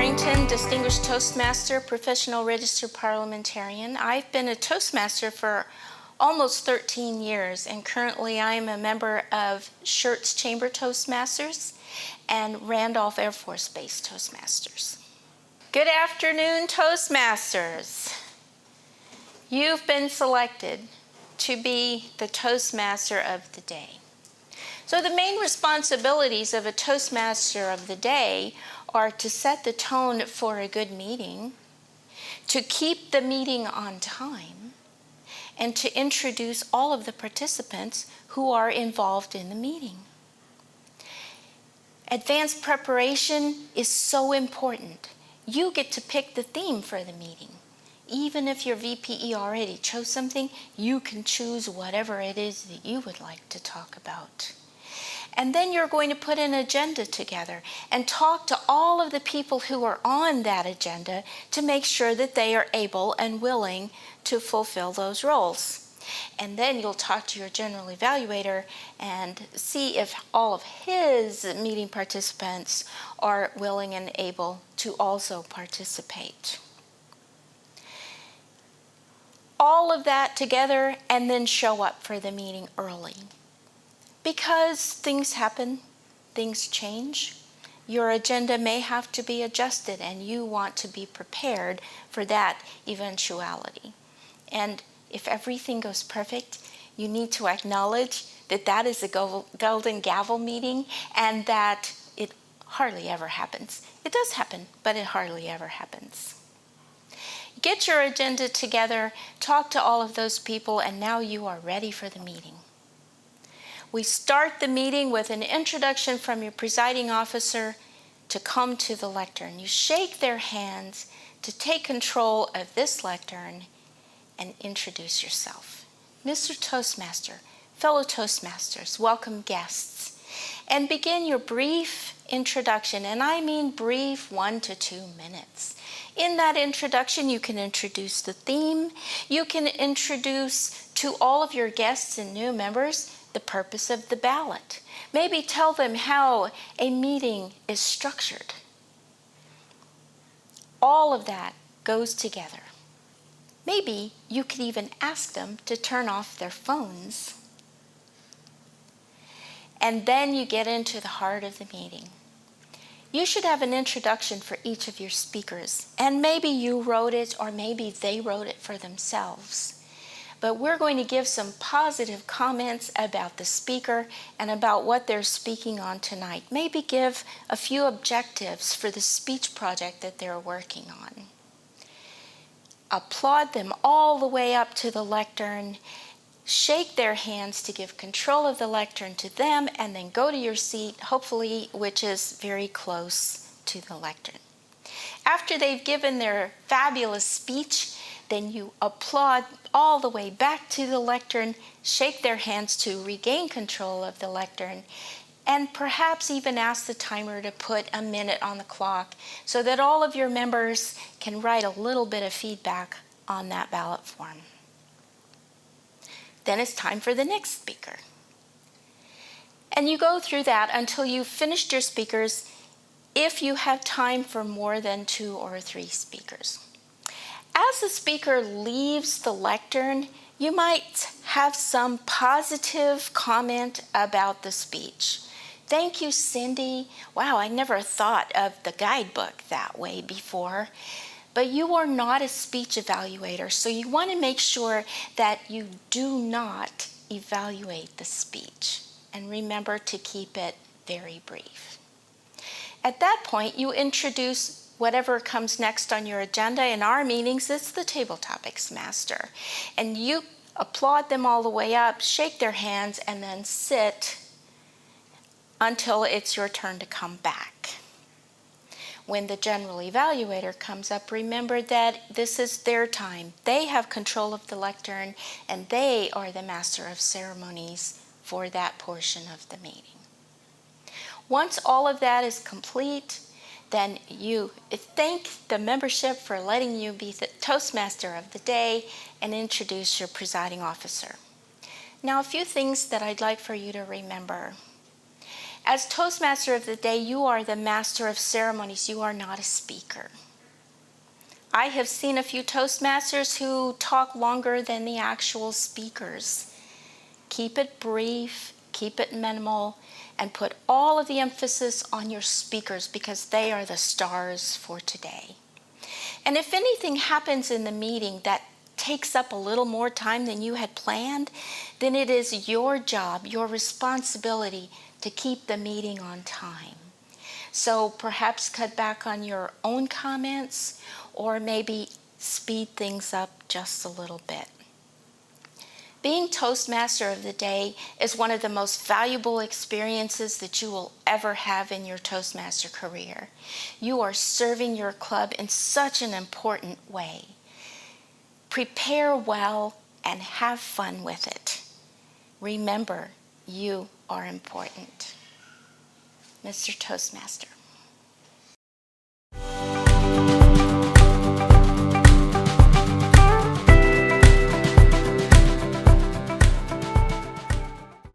Arrington, Distinguished Toastmaster, Professional Registered Parliamentarian. I've been a Toastmaster for almost 13 years, and currently I am a member of Schertz Chamber Toastmasters and Randolph Air Force Base Toastmasters. Good afternoon, Toastmasters. You've been selected to be the Toastmaster of the day. So the main responsibilities of a Toastmaster of the day are to set the tone for a good meeting, to keep the meeting on time, and to introduce all of the participants who are involved in the meeting. Advanced preparation is so important. You get to pick the theme for the meeting. Even if your VPE already chose something, you can choose whatever it is that you would like to talk about. And then you're going to put an agenda together and talk to all of the people who are on that agenda to make sure that they are able and willing to fulfill those roles. And then you'll talk to your general evaluator and see if all of his meeting participants are willing and able to also participate. All of that together, and then show up for the meeting early. Because things happen, things change, your agenda may have to be adjusted, and you want to be prepared for that eventuality. And if everything goes perfect, you need to acknowledge that that is a golden gavel meeting and that it hardly ever happens. It does happen, but it hardly ever happens. Get your agenda together, talk to all of those people, and now you are ready for the meeting. We start the meeting with an introduction from your presiding officer to come to the lectern. You shake their hands to take control of this lectern and introduce yourself. Mr. Toastmaster, fellow Toastmasters, welcome guests, and begin your brief introduction, and I mean brief, 1 to 2 minutes. In that introduction, you can introduce the theme. You can introduce to all of your guests and new members the purpose of the ballot. Maybe tell them how a meeting is structured. All of that goes together. Maybe you could even ask them to turn off their phones. And then you get into the heart of the meeting. You should have an introduction for each of your speakers, and maybe you wrote it or maybe they wrote it for themselves. But we're going to give some positive comments about the speaker and about what they're speaking on tonight. Maybe give a few objectives for the speech project that they're working on. Applaud them all the way up to the lectern. Shake their hands to give control of the lectern to them, and then go to your seat, hopefully, which is very close to the lectern. After they've given their fabulous speech, then you applaud all the way back to the lectern, shake their hands to regain control of the lectern, and perhaps even ask the timer to put a minute on the clock so that all of your members can write a little bit of feedback on that ballot form. Then it's time for the next speaker. And you go through that until you've finished your speakers, if you have time for more than 2 or 3 speakers. As the speaker leaves the lectern, you might have some positive comment about the speech. Thank you, Cindy. Wow, I never thought of the guidebook that way before. But you are not a speech evaluator, so you want to make sure that you do not evaluate the speech. And remember to keep it very brief. At that point, you introduce whatever comes next on your agenda. In our meetings, it's the table topics master. And you applaud them all the way up, shake their hands, and then sit until it's your turn to come back. When the general evaluator comes up, remember that this is their time. They have control of the lectern, and they are the master of ceremonies for that portion of the meeting. Once all of that is complete, then you thank the membership for letting you be the Toastmaster of the day and introduce your presiding officer. Now, a few things that I'd like for you to remember. As Toastmaster of the Day, you are the master of ceremonies. You are not a speaker. I have seen a few Toastmasters who talk longer than the actual speakers. Keep it brief, keep it minimal, and put all of the emphasis on your speakers because they are the stars for today. And if anything happens in the meeting that takes up a little more time than you had planned, then it is your job, your responsibility to keep the meeting on time. So perhaps cut back on your own comments or maybe speed things up just a little bit. Being Toastmaster of the Day is one of the most valuable experiences that you will ever have in your Toastmaster career. You are serving your club in such an important way. Prepare well and have fun with it. Remember, you are important. Mr. Toastmaster.